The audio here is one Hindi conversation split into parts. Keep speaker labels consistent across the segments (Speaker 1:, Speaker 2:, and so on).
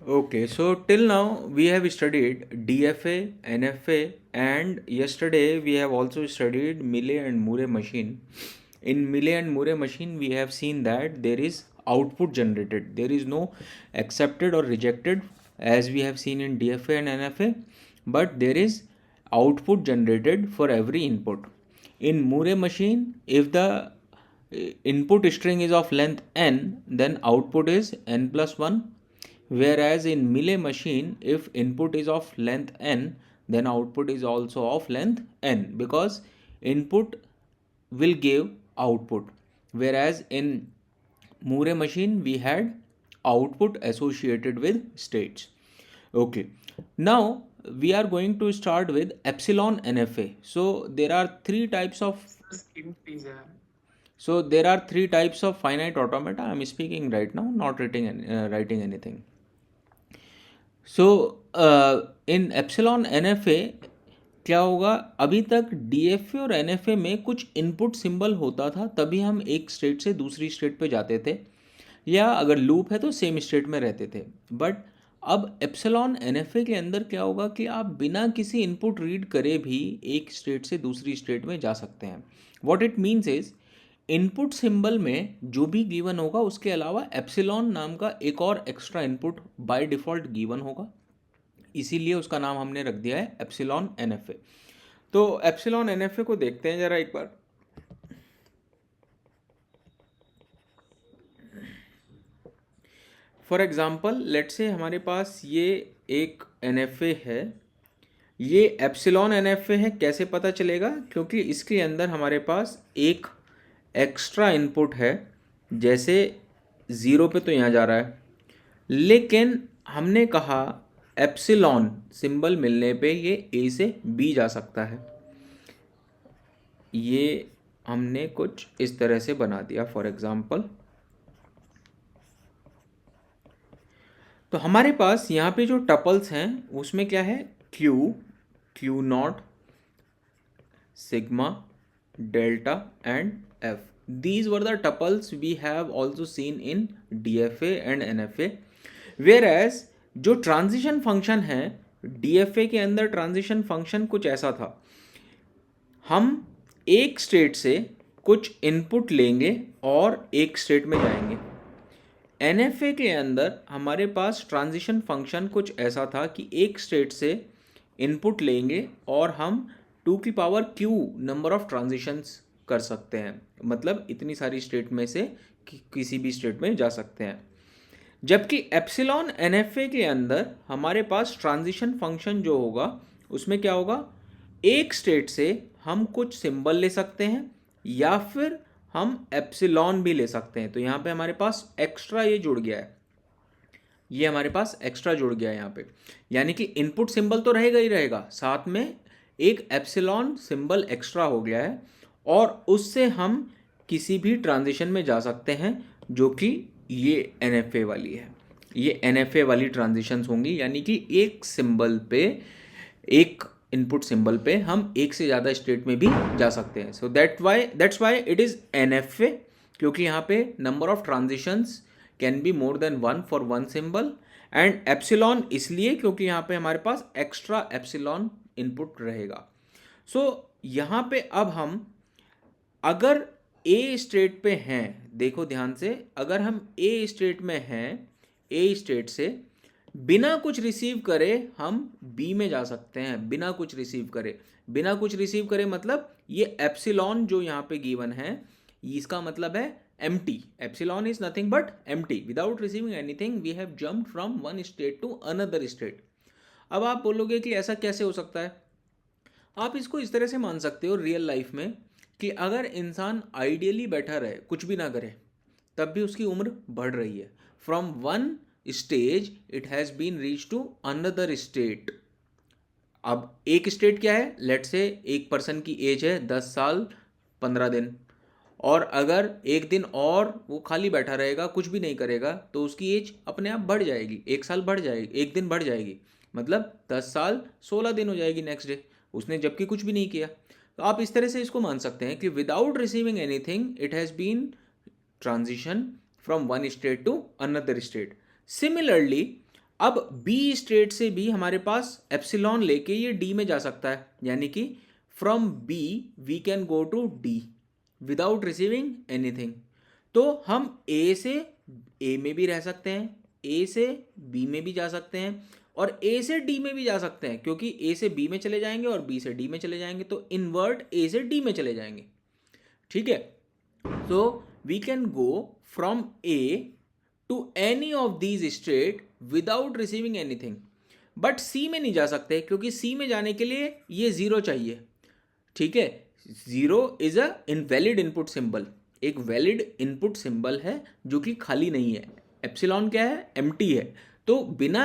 Speaker 1: Okay, so till now we have studied DFA, NFA, and yesterday we have also studied Millet and Murray machine. In Millet and Murray machine, we have seen that there is output generated. There is no accepted or rejected as we have seen in DFA and NFA, but there is output generated for every input. In Murray machine, if the input string is of length n, then output is n plus 1. Whereas in Millet machine, if input is of length n, then output is also of length n, because input will give output. Whereas in Murray machine, we had output associated with states. Okay, now we are going to start with epsilon NFA. So there are three types of finite automata. I am speaking right now, not writing anything. So in epsilon NFA क्या होगा, अभी तक DFA और NFA में कुछ इनपुट सिंबल होता था, तभी हम एक स्टेट से दूसरी स्टेट पे जाते थे, या अगर लूप है तो सेम स्टेट में रहते थे. बट अब एप्सिलॉन NFA के अंदर क्या होगा कि आप बिना किसी इनपुट रीड करे भी एक स्टेट से दूसरी स्टेट में जा सकते हैं. What it means is, input symbol में जो भी गिवन होगा उसके अलावा एप्सिलॉन नाम का एक और extra input by default given होगा, इसीलिए उसका नाम हमने रख दिया है एप्सिलॉन NFA. तो एप्सिलॉन NFA को देखते हैं ज़रा एक बार. फॉर एग्ज़ाम्पल लेट्स से हमारे पास ये एक NFA है, ये एप्सिलॉन NFA है. कैसे पता चलेगा, क्योंकि इसके अंदर हमारे पास एक एक्स्ट्रा इनपुट है, जैसे ज़ीरो पे तो यहाँ जा रहा है, लेकिन हमने कहा एप्सिलॉन सिंबल मिलने पे ये ए से बी जा सकता है. ये हमने कुछ इस तरह से बना दिया. फॉर एग्जांपल, तो हमारे पास यहाँ पे जो टपल्स हैं उसमें क्या है, Q not, sigma, delta and F. These were the tuples we have also seen in DFA and NFA. Whereas जो ट्रांजिशन फंक्शन है DFA के अंदर, ट्रांजिशन फंक्शन कुछ ऐसा था, हम एक स्टेट से कुछ इनपुट लेंगे और एक स्टेट में जाएंगे. NFA के अंदर हमारे पास ट्रांजिशन फंक्शन कुछ ऐसा था कि एक स्टेट से इनपुट लेंगे और हम 2 की power q number of transitions कर सकते हैं, मतलब इतनी सारी स्टेट में से किसी भी स्टेट में जा सकते हैं. जबकि एप्सिलॉन NFA के अंदर हमारे पास ट्रांजिशन फंक्शन जो होगा उसमें क्या होगा, एक स्टेट से हम कुछ सिंबल ले सकते हैं या फिर हम एप्सिलॉन भी ले सकते हैं. तो यहाँ पे हमारे पास एक्स्ट्रा ये जुड़ गया है, ये हमारे पास एक्स्ट्रा जुड़ गया है यहाँ पे, यानी कि इनपुट सिंबल तो रहेगा ही रहेगा, साथ में एक एप्सिलॉन सिंबल एक्स्ट्रा हो गया है, और उससे हम किसी भी ट्रांजिशन में जा सकते हैं, जो कि ये NFA वाली है. ये NFA वाली ट्रांजिशंस होंगी, यानी कि एक सिंबल पे, एक इनपुट सिंबल पे हम एक से ज़्यादा स्टेट में भी जा सकते हैं. So that's why it is NFA, क्योंकि यहाँ पे number of transitions can be more than one for one symbol. And epsilon इसलिए क्योंकि यहाँ पे हमारे पास एक्स्ट्रा एप्सिलॉन इनपुट रहेगा. सो यहाँ पे अब हम अगर ए स्टेट पे हैं, देखो ध्यान से, अगर हम ए स्टेट में हैं, ए स्टेट से बिना कुछ रिसीव करे हम बी में जा सकते हैं. बिना कुछ रिसीव करे, बिना कुछ रिसीव करे मतलब ये एप्सिलॉन जो यहाँ पे गिवन है, इसका मतलब है empty. Epsilon is nothing but empty. Without receiving anything we have jumped from one state to another state. अब आप बोलोगे कि ऐसा कैसे हो सकता है. आप इसको इस तरह से मान सकते हो रियल लाइफ में कि अगर इंसान आइडियली बैठा रहे, कुछ भी ना करे, तब भी उसकी उम्र बढ़ रही है. From one stage it has been reach to another state. अब एक स्टेट क्या है, लेट से एक पर्सन की एज है 10 साल 15 दिन, और अगर एक दिन और वो खाली बैठा रहेगा, कुछ भी नहीं करेगा, तो उसकी एज अपने आप बढ़ जाएगी, एक साल बढ़ जाएगी, एक दिन बढ़ जाएगी, मतलब 10 साल 16 दिन हो जाएगी नेक्स्ट डे, उसने जबकि कुछ भी नहीं किया. तो आप इस तरह से इसको मान सकते हैं कि without receiving anything it has been transition from one state to another state. Similarly अब बी स्टेट से भी हमारे पास एप्सिलॉन लेके ये डी में जा सकता है, यानी कि from B we can go to D without receiving anything. तो हम ए से ए में भी रह सकते हैं, ए से बी में भी जा सकते हैं, और ए से डी में भी जा सकते हैं, क्योंकि ए से बी में चले जाएंगे और बी से डी में चले जाएंगे, तो इन्वर्ट ए से डी में चले जाएंगे। ठीक है, तो we can go from A to any of these state without receiving anything. But C में नहीं जा सकते, क्योंकि सी में जाने के लिए ये जीरो चाहिए। ठीक है, zero is a invalid input symbol, एक वैलिड इनपुट सिंबल है जो कि खाली नहीं है। एप्सिलॉन क्या है, एम्प्टी है। तो बिना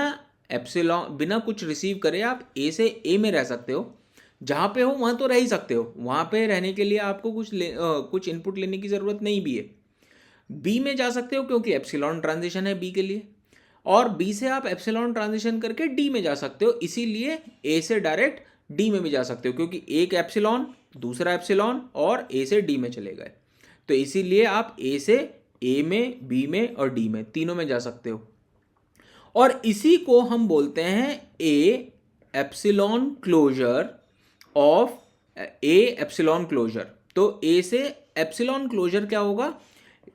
Speaker 1: एप्सिलॉन, बिना कुछ रिसीव करे आप ए से ए में रह सकते हो, जहाँ पे हो वहाँ तो रह ही सकते हो, वहाँ पे रहने के लिए आपको कुछ इनपुट लेने की ज़रूरत नहीं भी है। बी में जा सकते हो क्योंकि एप्सिलॉन ट्रांजिशन है बी के लिए, और बी से आप एप्सिलॉन ट्रांजिशन करके डी में जा सकते हो, इसीलिए ए से डायरेक्ट डी में भी जा सकते हो, क्योंकि एक एप्सिलॉन दूसरा एप्सिलॉन और ए से डी में चले गए, तो इसीलिए आप ए से ए में, बी में और डी में, तीनों में जा सकते हो। और इसी को हम बोलते हैं A epsilon closure of A epsilon closure. तो ए से एप्सिलॉन क्लोजर क्या होगा,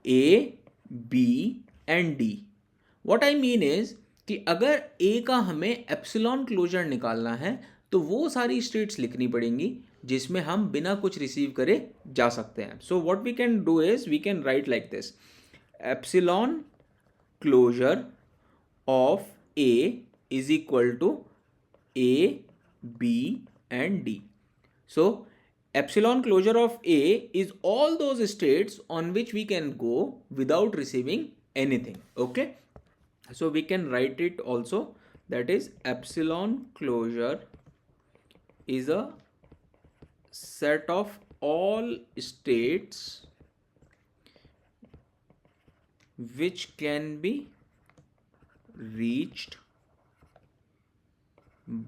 Speaker 1: A B and D. What I mean is कि अगर ए का हमें एप्सिलॉन क्लोजर निकालना है तो वो सारी स्टेट्स लिखनी पड़ेंगी जिसमें हम बिना कुछ रिसीव करे जा सकते हैं। So what we can do is we can write like this, epsilon closure of A is equal to A B and D. So epsilon closure of A is all those states on which we can go without receiving anything. Okay, so we can write it also, that is epsilon closure is a set of all states which can be reached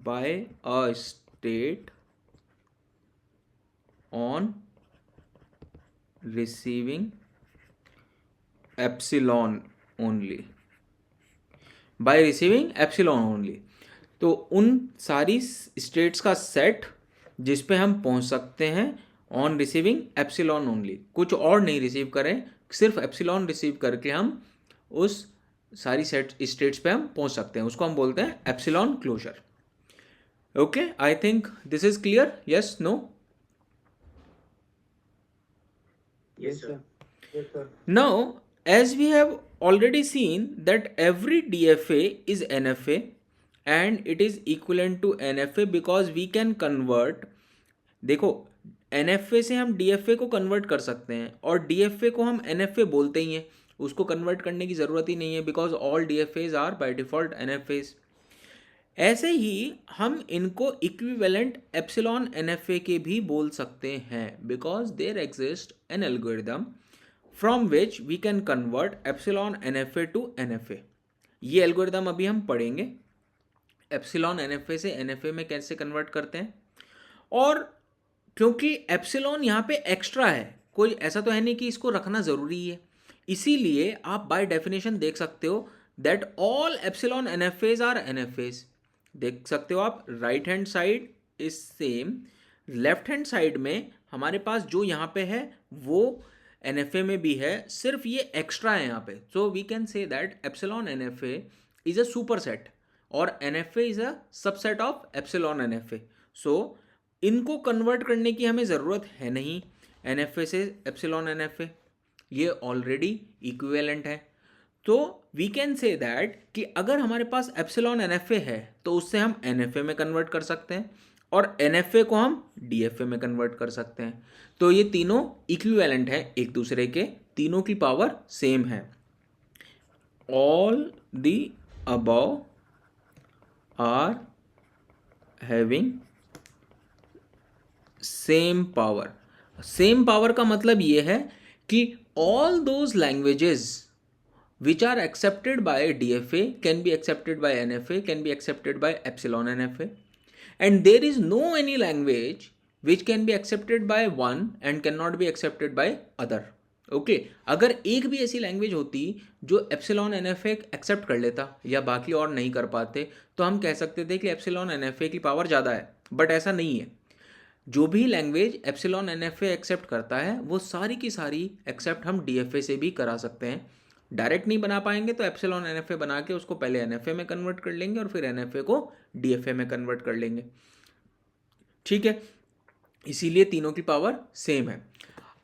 Speaker 1: by a state on receiving epsilon only, by receiving epsilon only। तो उन सारी स्टेट्स का सेट जिस पे हम पहुंच सकते हैं ऑन रिसीविंग एप्सिलॉन ओनली, कुछ और नहीं रिसीव करें, सिर्फ एप्सिलॉन रिसीव करके हम उस सारी स्टेट्स पे हम पहुंच सकते हैं, उसको हम बोलते हैं epsilon closure. Okay, I think this is clear, yes no?
Speaker 2: Yes, sir. Yes, sir.
Speaker 1: Now, as we have already seen that every DFA is NFA and it is equivalent to NFA because we can convert, देखो NFA से हम DFA को कन्वर्ट कर सकते हैं और DFA को हम NFA बोलते ही हैं, उसको कन्वर्ट करने की ज़रूरत ही नहीं है because all DFAs are by default NFAs। ऐसे ही हम इनको इक्विवेलेंट एप्सिलॉन NFA के भी बोल सकते हैं because there exist an algorithm from which we can convert epsilon NFA to NFA। ये एल्गोरिदम अभी हम पढ़ेंगे, एप्सिलॉन NFA से NFA में कैसे कन्वर्ट करते हैं। और क्योंकि एप्सिलॉन यहाँ पे एक्स्ट्रा है, कोई ऐसा तो है नहीं कि इसको रखना ज़रूरी है, इसीलिए आप बाय डेफिनेशन देख सकते हो that all epsilon NFAs are NFAs। देख सकते हो आप, right hand side is same, left hand side में हमारे पास जो यहाँ पे है वो NFA में भी है, सिर्फ ये एक्स्ट्रा है यहाँ पे। So we can say that epsilon NFA is a superset और NFA is a subset of epsilon NFA। So इनको कन्वर्ट करने की हमें ज़रूरत है नहीं, NFA से एप्सिलॉन NFA ये ऑलरेडी इक्विवेलेंट है। तो वी कैन से दैट कि अगर हमारे पास एप्सिलॉन NFA है तो उससे हम NFA में कन्वर्ट कर सकते हैं और NFA को हम DFA में कन्वर्ट कर सकते हैं। तो ये तीनों इक्विवेलेंट हैं एक दूसरे के, तीनों की पावर सेम है। All the above are having same power. Same power का मतलब ये है कि all those languages which are accepted by DFA can be accepted by NFA, can be accepted by epsilon NFA, and there is no any language which can be accepted by one and cannot be accepted by other. Okay अगर एक भी ऐसी लैंग्वेज होती जो epsilon N F A accept कर लेता या बाकी और नहीं कर पाते तो हम कह सकते थे कि एप्सिलॉन एन एफ ए की पावर ज़्यादा है, बट ऐसा नहीं है। जो भी language epsilon N F A accept करता है वो सारी की सारी एक्सेप्ट हम डी एफ ए से भी करा सकते हैं। डायरेक्ट नहीं बना पाएंगे तो एप्सिलॉन एन एफ ए बना के उसको पहले एन एफ ए में कन्वर्ट कर लेंगे और फिर एन एफ ए को डी एफ ए में कन्वर्ट कर लेंगे। ठीक है, इसीलिए तीनों की पावर सेम है।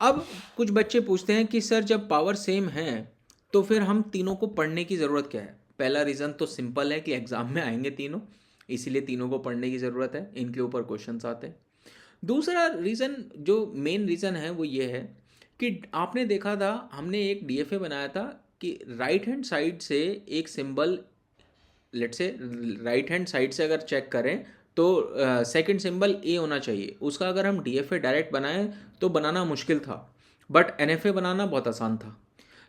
Speaker 1: अब कुछ बच्चे पूछते हैं कि सर जब पावर सेम है तो फिर हम तीनों को पढ़ने की ज़रूरत क्या है। पहला रीज़न तो सिंपल है कि एग्ज़ाम में आएंगे तीनों, इसीलिए तीनों को पढ़ने की ज़रूरत है, इनके ऊपर क्वेश्चंस आते हैं। दूसरा रीज़न जो मेन रीज़न है वो ये है कि आपने देखा था हमने एक डीएफए बनाया था कि राइट हैंड साइड से एक सिंबल, लेट से राइट हैंड साइड से अगर चेक करें तो सेकंड सिंबल ए होना चाहिए। उसका अगर हम डीएफए डायरेक्ट बनाएं तो बनाना मुश्किल था, बट एनएफए बनाना बहुत आसान था।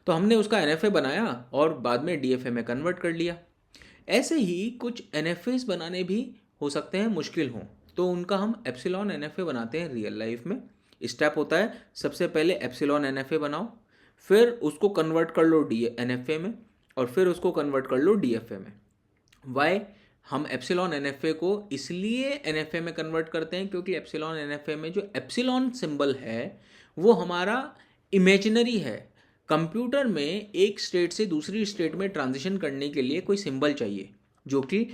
Speaker 1: तो हमने उसका एनएफए बनाया और बाद में डीएफए में कन्वर्ट कर लिया। ऐसे ही कुछ एनएफएस बनाने भी हो सकते हैं मुश्किल हों, तो उनका हम एप्सिलॉन एनएफए बनाते हैं रियल लाइफ में। स्टेप होता है सबसे पहले एप्सिलॉन एनएफए बनाओ, फिर उसको कन्वर्ट कर लो डी एनएफए में, और फिर उसको कन्वर्ट कर लो डीएफए में। वाई हम एप्सिलॉन एनएफए को इसलिए एनएफए में कन्वर्ट करते हैं क्योंकि एप्सिलॉन एनएफए में जो एप्सिलॉन सिंबल है वो हमारा इमेजिनरी है। कंप्यूटर में एक स्टेट से दूसरी स्टेट में ट्रांजिशन करने के लिए कोई सिंबल चाहिए जो कि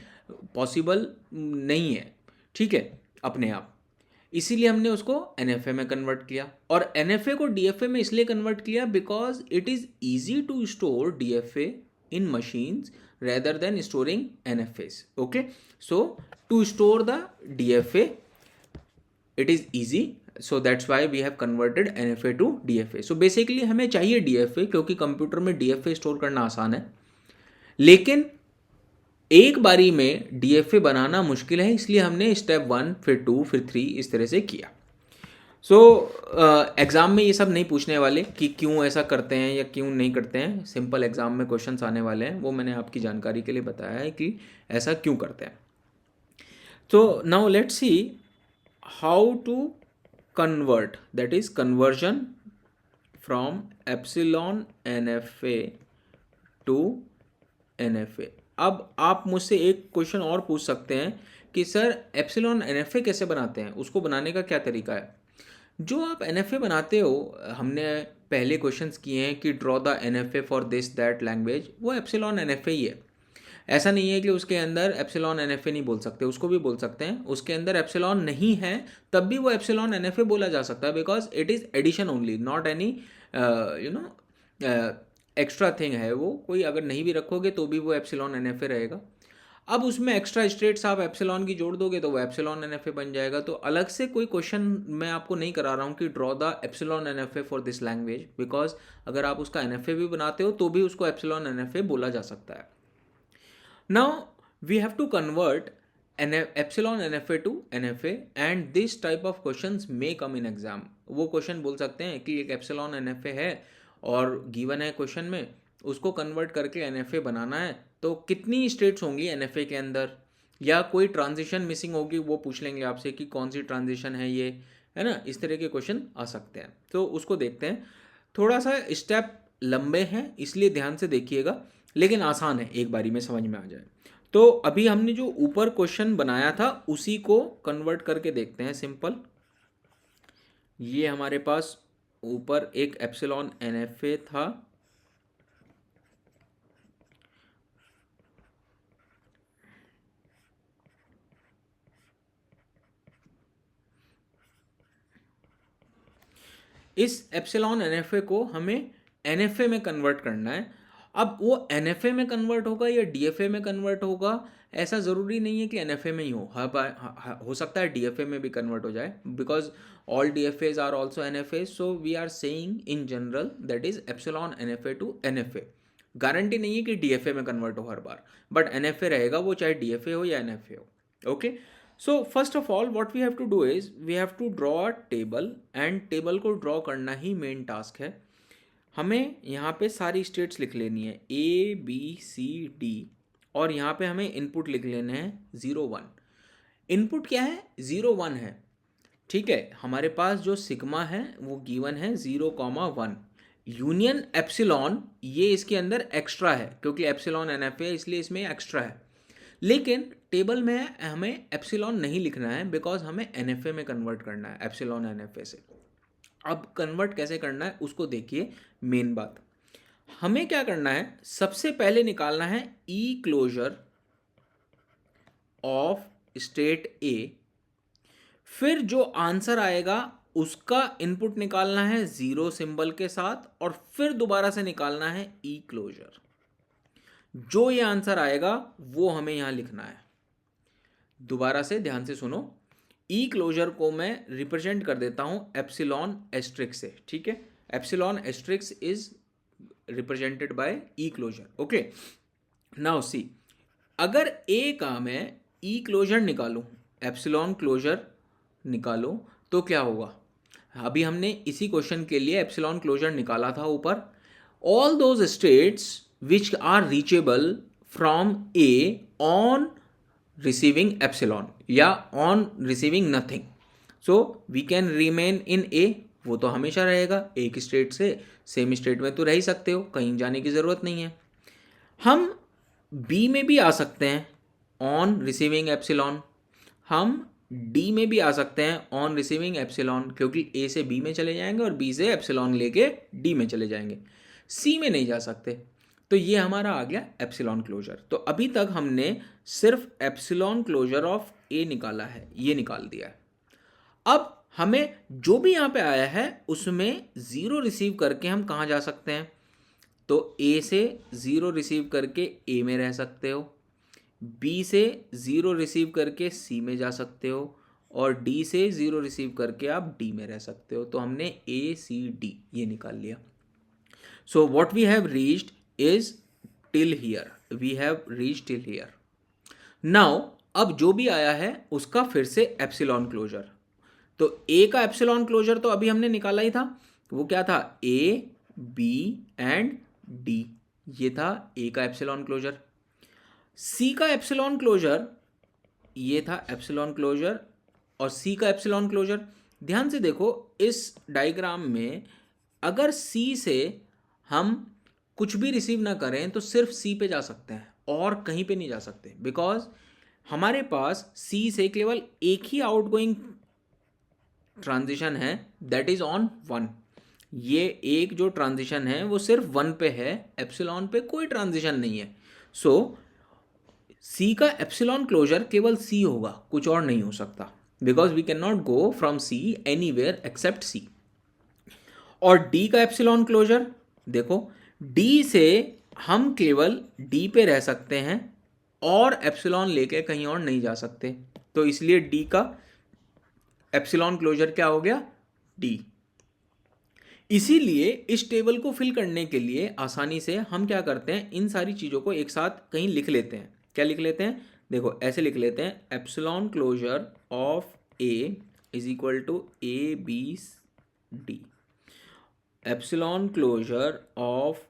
Speaker 1: पॉसिबल नहीं है, ठीक है, अपने आप। इसीलिए हमने उसको एनएफए में कन्वर्ट किया, और एनएफए को डीएफए में इसलिए कन्वर्ट किया because it is easy to store DFA in machines rather than storing NFAs. Okay, so to store the DFA it is easy, so that's why we have converted NFA to DFA. so basically हमें चाहिए DFA क्योंकि कंप्यूटर में DFA स्टोर करना आसान है, लेकिन एक बारी में DFA बनाना मुश्किल है, इसलिए हमने स्टेप 1 फिर 2 फिर 3 इस तरह से किया। सो एग्ज़ाम में ये सब नहीं पूछने वाले कि क्यों ऐसा करते हैं या क्यों नहीं करते हैं। सिंपल एग्ज़ाम में क्वेश्चंस आने वाले हैं, वो मैंने आपकी जानकारी के लिए बताया है कि ऐसा क्यों करते हैं। तो now let's see how to convert, that is conversion from epsilon N F A to N F A. अब आप मुझसे एक क्वेश्चन और पूछ सकते हैं कि sir epsilon N F A कैसे बनाते हैं, उसको बनाने का क्या तरीका है। जो आप एन एफ ए बनाते हो, हमने पहले क्वेश्चंस किए हैं कि draw the N F A for this that language, वो एप्सिलॉन एन एफ ए ही है। ऐसा नहीं है कि उसके अंदर एप्सिलॉन एन एफ ए नहीं बोल सकते, उसको भी बोल सकते हैं। उसके अंदर एप्सिलॉन नहीं है तब भी वो एप्सिलॉन एन एफ ए बोला जा सकता है, because it is addition only, not any extra thing है। वो कोई अगर नहीं भी रखोगे तो भी वो एप्सिलॉन एन एफ ए रहेगा। अब उसमें एक्स्ट्रा स्टेट्स आप एप्सिलॉन की जोड़ दोगे तो वो एप्सिलॉन एन एफ ए बन जाएगा। तो अलग से कोई क्वेश्चन मैं आपको नहीं करा रहा हूँ कि draw the epsilon N F A for this language, because अगर आप उसका एन एफ ए भी बनाते हो तो भी उसको एप्सिलॉन एन एफ ए बोला जा सकता है। Now we have to convert epsilon N F A to N F A, and this type of question may come in exam. वो क्वेश्चन बोल सकते हैं कि एक एप्सिलॉन एन एफ ए है और गिवन है क्वेश्चन में, उसको कन्वर्ट करके एन एफ ए बनाना है, तो कितनी स्टेट्स होंगी एन एफ ए के अंदर, या कोई ट्रांजिशन मिसिंग होगी वो पूछ लेंगे आपसे कि कौन सी ट्रांजिशन है ये, है ना। इस तरह के क्वेश्चन आ सकते हैं, तो उसको देखते हैं। थोड़ा सा स्टेप लंबे हैं इसलिए ध्यान से देखिएगा, लेकिन आसान है, एक बारी में समझ में आ जाए। तो अभी हमने जो ऊपर क्वेश्चन बनाया था उसी को कन्वर्ट करके देखते हैं। सिंपल, ये हमारे पास ऊपर एक एप्सिलॉन एन एफ ए था, इस एप्सिलॉन एन एफ ए को हमें एन एफ ए में कन्वर्ट करना है। अब वो एन एफ ए में कन्वर्ट होगा या डी एफ ए में कन्वर्ट होगा, ऐसा ज़रूरी नहीं है कि एन एफ ए में ही हो, हो सकता है डी एफ ए में भी कन्वर्ट हो जाए, because all D F As are also N F A. So we are saying in general that is epsilon N F A to N F A. Guarantee नहीं है कि डी एफ ए में कन्वर्ट हो हर बार, बट एन एफ ए रहेगा, वो चाहे डी एफ ए हो या एन एफ ए हो। Okay, so first of all what we have to do is we have to draw a table, and table को ड्रॉ करना ही मेन टास्क है। हमें यहाँ पे सारी स्टेट्स लिख लेनी है ए बी सी डी, और यहाँ पे हमें इनपुट लिख लेने हैं 0 1। इनपुट क्या है, 0 1 है, ठीक है। हमारे पास जो सिग्मा है वो गिवन है 0 1। यूनियन एप्सिलॉन ये इसके अंदर एक्स्ट्रा है क्योंकि एप्सिलॉन NF है इसलिए इसमें एक्स्ट्रा है, लेकिन टेबल में हमें एप्सिलॉन नहीं लिखना है बिकॉज हमें NFA में कन्वर्ट करना है एप्सिलॉन NFA से। अब कन्वर्ट कैसे करना है उसको देखिए। मेन बात हमें क्या करना है, सबसे पहले निकालना है ई क्लोजर ऑफ स्टेट ए, फिर जो आंसर आएगा उसका इनपुट निकालना है जीरो सिंबल के साथ और फिर दोबारा से निकालना है ई क्लोजर। जो ये आंसर आएगा वो हमें यहां लिखना है। दोबारा से ध्यान से सुनो, ई क्लोजर को मैं रिप्रेजेंट कर देता हूं एप्सिलॉन एस्ट्रिक्स से, ठीक है। Epsilon asterisk is represented by E closure. Okay, now see, अगर ए का मैं ई क्लोजर निकालूं, एप्सिलॉन क्लोजर निकालो तो क्या होगा। अभी हमने इसी क्वेश्चन के लिए एप्सिलॉन क्लोजर निकाला था ऊपर। All those states which are reachable from A on receiving epsilon या on receiving nothing, so we can remain in A, वो तो हमेशा रहेगा। एक स्टेट से सेम स्टेट में तो रह ही सकते हो, कहीं जाने की ज़रूरत नहीं है। हम बी में भी आ सकते हैं ऑन रिसीविंग एप्सिलॉन, हम डी में भी आ सकते हैं ऑन रिसीविंग एप्सिलॉन, क्योंकि ए से बी में चले जाएंगे और बी से एप्सिलॉन लेके डी में चले जाएंगे। सी में नहीं जा सकते, तो ये हमारा आ गया एप्सिलॉन क्लोजर। तो अभी तक हमने सिर्फ एप्सिलॉन क्लोजर ऑफ ए निकाला है, ये निकाल दिया है। अब हमें जो भी यहाँ पे आया है उसमें ज़ीरो रिसीव करके हम कहाँ जा सकते हैं, तो ए से ज़ीरो रिसीव करके ए में रह सकते हो, बी से ज़ीरो रिसीव करके सी में जा सकते हो और डी से ज़ीरो रिसीव करके आप डी में रह सकते हो। तो हमने ACD ये निकाल लिया। So what we have reached is till here, we have reached till here. Now अब जो भी आया है उसका फिर से एप्सिलॉन क्लोजर। तो ए का एप्सिलॉन क्लोजर तो अभी हमने निकाला ही था, वो क्या था, A, B एंड D, ये था ए का एप्सिलॉन क्लोजर। सी का एप्सिलॉन क्लोजर ये था एप्सिलॉन क्लोजर और सी का एप्सिलॉन क्लोजर। ध्यान से देखो इस डायग्राम में, अगर सी से हम कुछ भी रिसीव ना करें तो सिर्फ सी पे जा सकते हैं और कहीं पे नहीं जा सकते, बिकॉज हमारे पास सी से केवल एक ही आउटगोइंग ट्रांजिशन है, दैट इज ऑन 1। ये एक जो ट्रांजिशन है वो सिर्फ 1 पे है, एप्सिलॉन पे कोई ट्रांजिशन नहीं है। सो सी का एप्सिलॉन क्लोजर केवल सी होगा, कुछ और नहीं हो सकता, because we can not go from C anywhere except C. और डी का एप्सिलॉन क्लोजर देखो, डी से हम केवल डी पे रह सकते हैं और एप्सिलॉन लेके कहीं और नहीं जा सकते, तो इसलिए डी का एप्सिलॉन क्लोजर क्या हो गया, डी। इसीलिए इस टेबल को फिल करने के लिए आसानी से हम क्या करते हैं, इन सारी चीज़ों को एक साथ कहीं लिख लेते हैं। क्या लिख लेते हैं, देखो ऐसे लिख लेते हैं, epsilon closure of A is equal to ABD, epsilon closure of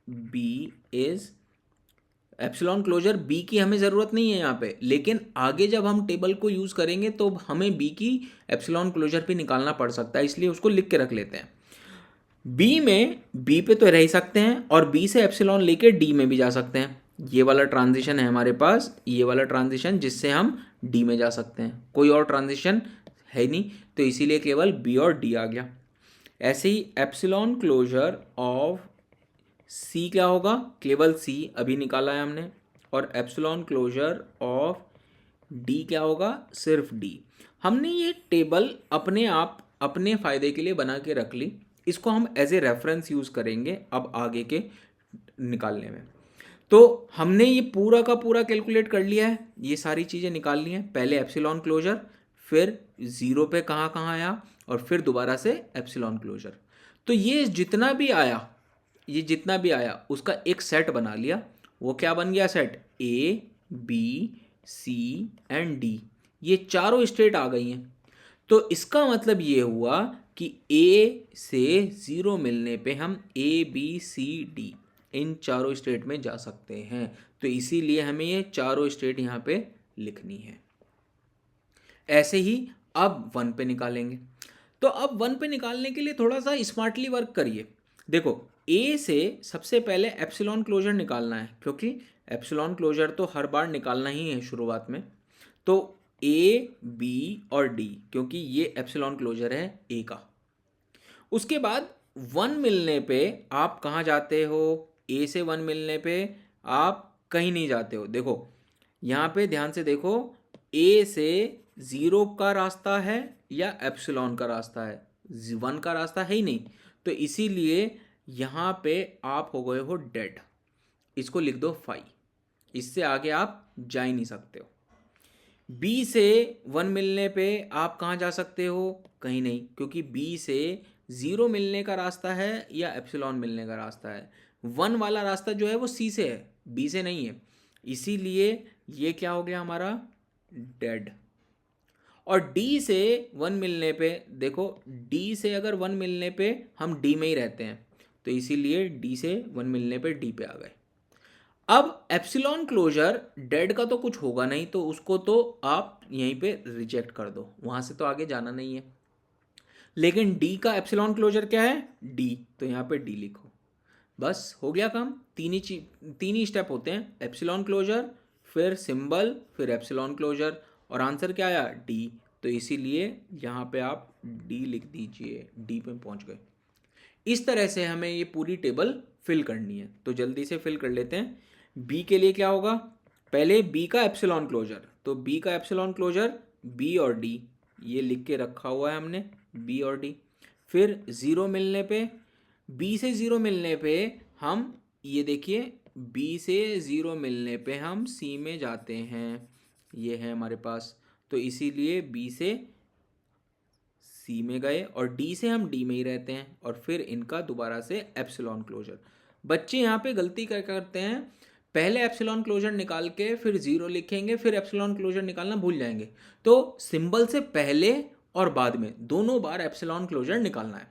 Speaker 1: B is, epsilon closure B की हमें ज़रूरत नहीं है यहाँ पे, लेकिन आगे जब हम टेबल को यूज़ करेंगे तो हमें बी की एप्सिलॉन क्लोजर भी निकालना पड़ सकता है, इसलिए उसको लिख के रख लेते हैं। बी में बी पे तो रह ही सकते हैं और बी से एप्सिलॉन लेके डी में भी जा सकते हैं। ये वाला ट्रांजिशन है हमारे पास, ये वाला ट्रांजिशन जिससे हम डी में जा सकते हैं, कोई और ट्रांजिशन है नहीं, तो इसीलिए केवल बी और डी आ गया। ऐसे ही एप्सिलॉन क्लोजर ऑफ सी क्या होगा, केवल सी अभी निकाला है हमने, और एप्सिलॉन क्लोजर ऑफ डी क्या होगा, सिर्फ डी। हमने ये टेबल अपने आप अपने फ़ायदे के लिए बना के रख ली, इसको हम एज ए रेफरेंस यूज़ करेंगे अब आगे के निकालने में। तो हमने ये पूरा का पूरा कैलकुलेट कर लिया है, ये सारी चीज़ें निकाल ली हैं, पहले एप्सिलॉन क्लोजर, फिर ज़ीरो पे कहाँ कहाँ आया और फिर दोबारा से एप्सिलॉन क्लोजर। तो ये जितना भी आया, ये जितना भी आया उसका एक सेट बना लिया। वो क्या बन गया सेट, ABC एंड D, ये चारों स्टेट आ गई हैं। तो इसका मतलब ये हुआ कि A से ज़ीरो मिलने पे हम ABCD इन चारों स्टेट में जा सकते हैं, तो इसीलिए हमें ये चारों स्टेट यहाँ पे लिखनी है। ऐसे ही अब 1 पे निकालेंगे। तो अब 1 पे निकालने के लिए थोड़ा सा स्मार्टली वर्क करिए। देखो ए से सबसे पहले एप्सिलॉन क्लोजर निकालना है, क्योंकि एप्सिलॉन क्लोजर तो हर बार निकालना ही है शुरुआत में। तो ए, बी और डी, क्योंकि ये एप्सिलॉन क्लोजर है ए का। उसके बाद 1 मिलने पे आप कहाँ जाते हो? ए से 1 मिलने पे आप कहीं नहीं जाते हो। देखो यहाँ पे ध्यान से देखो, ए से 0 का रास्ता है या एप्सिलॉन का रास्ता है? 1 का रास्ता है ही नहीं, तो इसीलिए यहाँ पे आप हो गए हो डेड। इसको लिख दो 5, इससे आगे आप जा ही नहीं सकते हो। बी से 1 मिलने पे आप कहाँ जा सकते हो? कहीं नहीं, क्योंकि बी से 0 मिलने का रास्ता है या एप्सिलॉन मिलने का रास्ता है। 1 वाला रास्ता जो है वो सी से है, बी से नहीं है, इसीलिए ये क्या हो गया हमारा? डेड। और डी से 1 मिलने पे देखो, डी से अगर 1 मिलने पे हम डी में ही रहते हैं, तो इसीलिए डी से 1 मिलने पे डी पे आ गए। अब एप्सिलॉन क्लोजर डेड का तो कुछ होगा नहीं, तो उसको तो आप यहीं पे रिजेक्ट कर दो, वहां से तो आगे जाना नहीं है। लेकिन डी का एप्सिलॉन क्लोजर क्या है? डी, तो यहाँ पे डी लिखो, बस हो गया काम। तीन ही स्टेप होते हैं, एप्सिलॉन क्लोजर, फिर सिंबल, फिर एप्सिलॉन क्लोजर, और आंसर क्या आया? डी। तो इसीलिए यहाँ पे आप डी लिख दीजिए, डी पे पहुँच गए। इस तरह से हमें ये पूरी टेबल फिल करनी है, तो जल्दी से फिल कर लेते हैं। बी के लिए क्या होगा? पहले बी का एप्सिलॉन क्लोजर, तो बी का एप्सिलॉन क्लोजर बी और डी, ये लिख के रखा हुआ है हमने, बी और डी। फिर 0 मिलने पे, बी से 0 मिलने पे हम, ये देखिए, बी से 0 मिलने पे हम सी में जाते हैं, ये है हमारे पास, तो इसीलिए बी से सी में गए, और डी से हम डी में ही रहते हैं, और फिर इनका दोबारा से एप्सिलॉन क्लोजर। बच्चे यहाँ पे गलती क्या करते हैं, पहले एप्सिलॉन क्लोजर निकाल के फिर 0 लिखेंगे, फिर एप्सिलॉन क्लोजर निकालना भूल जाएंगे। तो सिंबल से पहले और बाद में दोनों बार एप्सिलॉन क्लोजर निकालना है।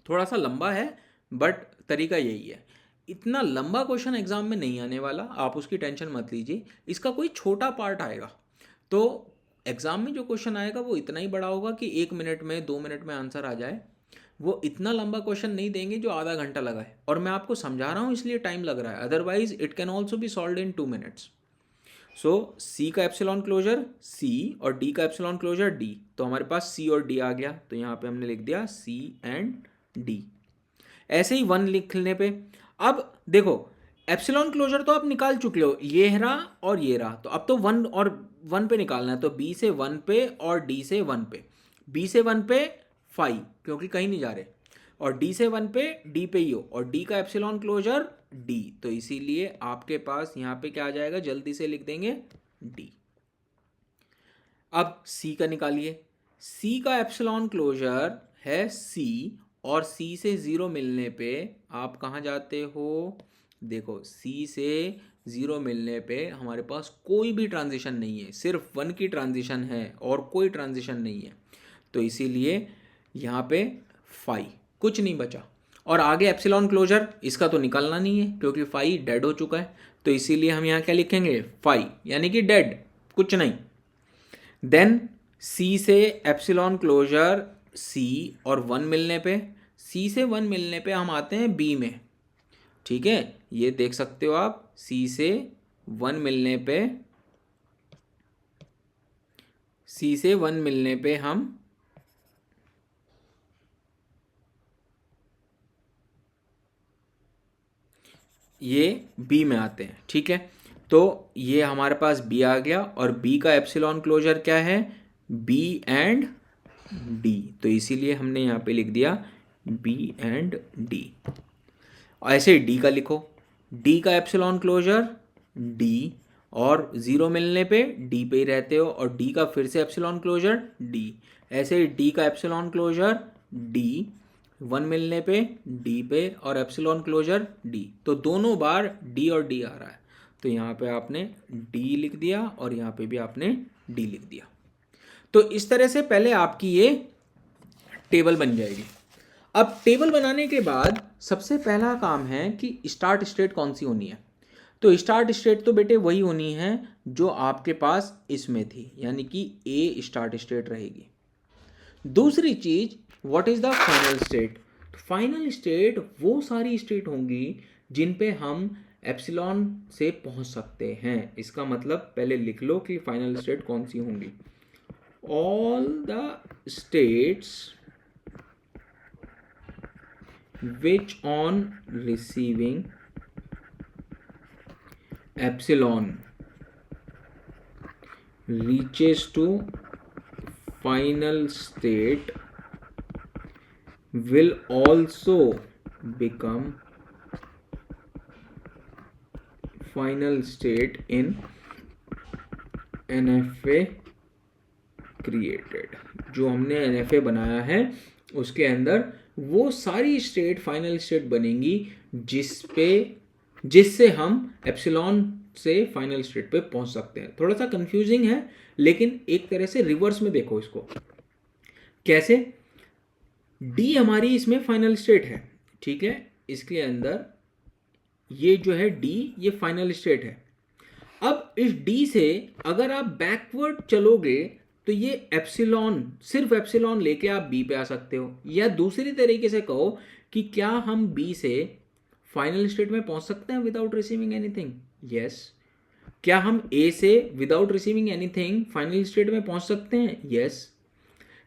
Speaker 1: थोड़ा सा लंबा है, बट तरीका यही है। इतना लंबा क्वेश्चन एग्जाम में नहीं आने वाला, आप उसकी टेंशन मत लीजिए। इसका कोई छोटा पार्ट आएगा, तो एग्जाम में जो क्वेश्चन आएगा वो इतना ही बड़ा होगा कि 1 मिनट में 2 मिनट में आंसर आ जाए। वो इतना लंबा क्वेश्चन नहीं देंगे जो आधा घंटा लगा है, और मैं आपको समझा रहा हूँ इसलिए टाइम लग रहा है, otherwise it can also be solve in 2 minutes. So C का एप्सिलॉन क्लोजर सी और डी का एप्सिलॉन क्लोजर डी, तो हमारे पास सी और डी आ गया, तो यहाँ पे हमने लिख दिया सी एंड डी। ऐसे ही 1 लिखने पे, अब देखो एप्सिलॉन क्लोजर तो आप निकाल चुके हो, ये रहा और ये रहा, तो अब तो 1 और 1 पे निकालना है, तो बी से 1 पे और डी से 1 पे। बी से 1 पे 5, क्योंकि कहीं नहीं जा रहे, और डी से 1 पे डी पे ही हो, और डी का एप्सिलॉन क्लोजर डी, तो इसीलिए आपके पास यहाँ पे क्या आ जाएगा? जल्दी से लिख देंगे डी। अब सी का निकालिए, सी का एप्सिलॉन क्लोजर है सी, और सी से 0 मिलने पे आप कहाँ जाते हो? देखो सी से 0 मिलने पे हमारे पास कोई भी ट्रांजिशन नहीं है, सिर्फ 1 की ट्रांजिशन है और कोई ट्रांजिशन नहीं है, तो इसीलिए यहाँ पे 5, कुछ नहीं बचा। और आगे एप्सिलॉन क्लोजर इसका तो निकालना नहीं है, क्योंकि 5 डेड हो चुका है, तो इसीलिए हम यहाँ क्या लिखेंगे? 5, यानी कि डेड, कुछ नहीं। देन सी से एप्सिलॉन क्लोजर सी और 1 मिलने पे, सी से 1 मिलने पे हम आते हैं बी में, ठीक है, ये देख सकते हो आप, सी से 1 मिलने पे, सी से 1 मिलने पे हम ये बी में आते हैं, ठीक है। तो ये हमारे पास बी आ गया, और बी का एप्सिलॉन क्लोजर क्या है? बी एंड डी, तो इसीलिए हमने यहाँ पे लिख दिया बी एंड डी। ऐसे डी का लिखो, डी का एप्सिलॉन क्लोजर डी, और 0 मिलने पे डी पे ही रहते हो, और डी का फिर से एप्सिलॉन क्लोजर डी। ऐसे ही डी का एप्सिलॉन क्लोजर डी, 1 मिलने पे डी पे, और एप्सिलॉन क्लोजर डी, तो दोनों बार डी और डी आ रहा है, तो यहाँ पे आपने डी लिख दिया, और यहाँ पे भी आपने डी लिख दिया। तो इस तरह से पहले आपकी ये टेबल बन जाएगी। अब टेबल बनाने के बाद सबसे पहला काम है कि स्टार्ट स्टेट कौन सी होनी है। तो स्टार्ट स्टेट तो बेटे वही होनी है जो आपके पास इसमें थी, यानी कि ए स्टार्ट स्टेट रहेगी। दूसरी चीज, what is the final state? तो फाइनल स्टेट वो सारी स्टेट होंगी जिन पे हम एप्सिलॉन से पहुंच सकते हैं। इसका मतलब पहले लिख लो कि फाइनल स्टेट कौन सी होंगी। All the states which on receiving epsilon reaches to final state will also become final state in NFA created। जो हमने NFA बनाया है उसके अंदर वो सारी स्टेट फाइनल स्टेट बनेंगी जिससे हम एप्सिलॉन से फाइनल स्टेट पे पहुंच सकते हैं। थोड़ा सा कंफ्यूजिंग है लेकिन एक तरह से रिवर्स में देखो इसको। कैसे? डी हमारी इसमें फाइनल स्टेट है, ठीक है, इसके अंदर ये जो है डी ये फाइनल स्टेट है। अब इस डी से अगर आप बैकवर्ड चलोगे तो ये एप्सिलॉन, सिर्फ एप्सिलॉन लेके आप बी पे आ सकते हो। या दूसरी तरीके से कहो कि क्या हम बी से फाइनल स्टेट में पहुंच सकते हैं विदाउट रिसीविंग एनीथिंग? यस। क्या हम ए से without receiving anything final state में पहुंच सकते हैं? यस।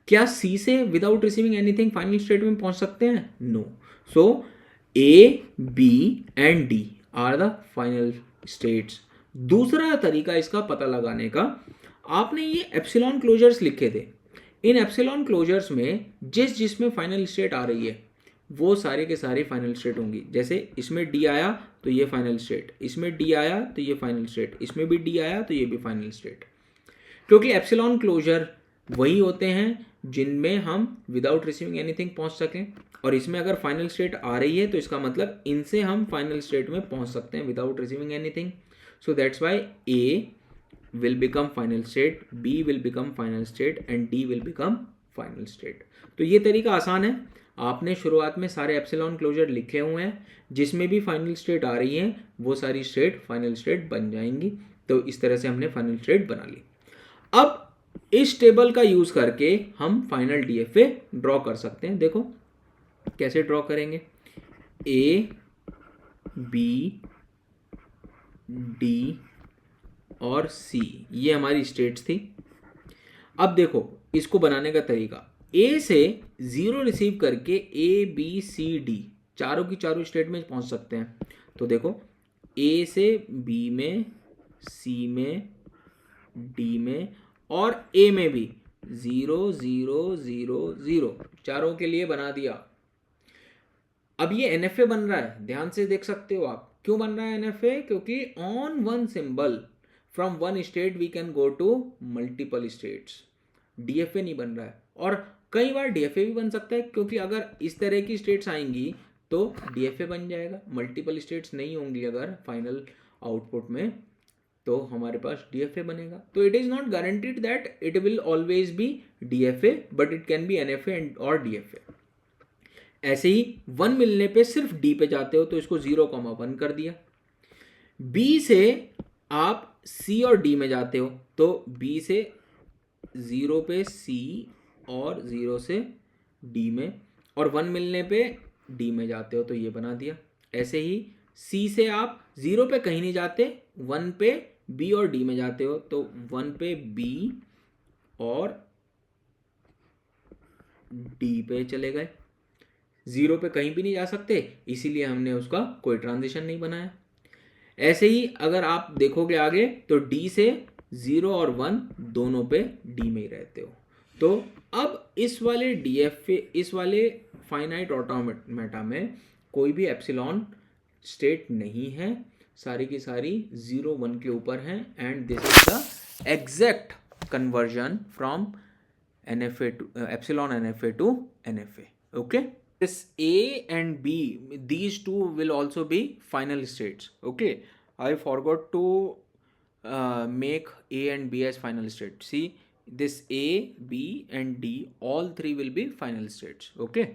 Speaker 1: क्या सी से without receiving anything final state में पहुंच सकते हैं? No. So A, B and D are the final states. दूसरा तरीका इसका पता लगाने का, आपने ये एप्सिलॉन क्लोजर्स लिखे थे। इन एप्सिलॉन क्लोजर्स में जिसमें फाइनल स्टेट आ रही है वो सारे के सारे फाइनल स्टेट होंगी। जैसे इसमें डी आया तो ये फाइनल स्टेट, इसमें डी आया तो ये फाइनल स्टेट, इसमें भी डी आया तो ये भी फाइनल स्टेट। क्योंकि एप्सिलॉन क्लोजर वही होते हैं जिनमें हम विदाउट रिसीविंग एनीथिंग पहुंच सकें, और इसमें अगर फाइनल स्टेट आ रही है तो इसका मतलब इनसे हम फाइनल स्टेट में पहुंच सकते हैं without receiving anything. So that's why A will become final state, B will become final state and D will become final state। तो ये तरीका आसान है। आपने शुरुआत में सारे एप्सिलॉन क्लोजर लिखे हुए हैं, जिसमें भी फाइनल स्टेट आ रही है वो सारी स्टेट फाइनल स्टेट बन जाएंगी। तो इस तरह से हमने फाइनल स्टेट बना ली। अब इस टेबल का यूज करके हम फाइनल डीएफए ड्रॉ कर सकते हैं। देखो कैसे ड्रॉ करेंगे। ए, बी, डी और सी ये हमारी स्टेट्स थी। अब देखो इसको बनाने का तरीका, ए से 0 रिसीव करके ए, बी, सी, डी चारों की चारों स्टेट में पहुंच सकते हैं। तो देखो ए से बी में, सी में, डी में और ए में भी 0 0 0 0 चारों के लिए बना दिया। अब ये एनएफए बन रहा है, ध्यान से देख सकते हो आप। क्यों बन रहा है एनएफए? क्योंकि on one symbol from one state we can go to multiple states. DFA नहीं बन रहा है, और कई बार डीएफए भी बन सकता है, क्योंकि अगर इस तरह की स्टेट्स आएंगी तो डीएफए बन जाएगा। मल्टीपल स्टेट्स नहीं होंगी अगर फाइनल आउटपुट में, तो हमारे पास डीएफए बनेगा। तो it is not guaranteed that it will always be DFA, but it can be NFA और डीएफए। ऐसे ही 1 मिलने पे सिर्फ डी पे जाते हो तो इसको 0,1 कर दिया। बी से आप सी और डी में जाते हो तो बी से 0 पे सी और 0 से डी में, और 1 मिलने पे डी में जाते हो तो ये बना दिया। ऐसे ही सी से आप 0 पे कहीं नहीं जाते, 1 पे बी और डी में जाते हो तो 1 पे बी और डी पे चले गए। 0 पे कहीं भी नहीं जा सकते, इसीलिए हमने उसका कोई ट्रांजिशन नहीं बनाया। ऐसे ही अगर आप देखोगे आगे तो D से 0 और 1 दोनों पे D में ही रहते हो। तो अब इस वाले DFA, इस वाले फाइनाइट ऑटोमेटा में कोई भी एप्सिलॉन स्टेट नहीं है, सारी की सारी 0 1 के ऊपर हैं, and this is the exact conversion from NFA to epsilon NFA to NFA. Okay, this A and B, these two will also be final states. Okay, I forgot to make A and B as final state. See, this A, B and D, all three will be final states. Okay.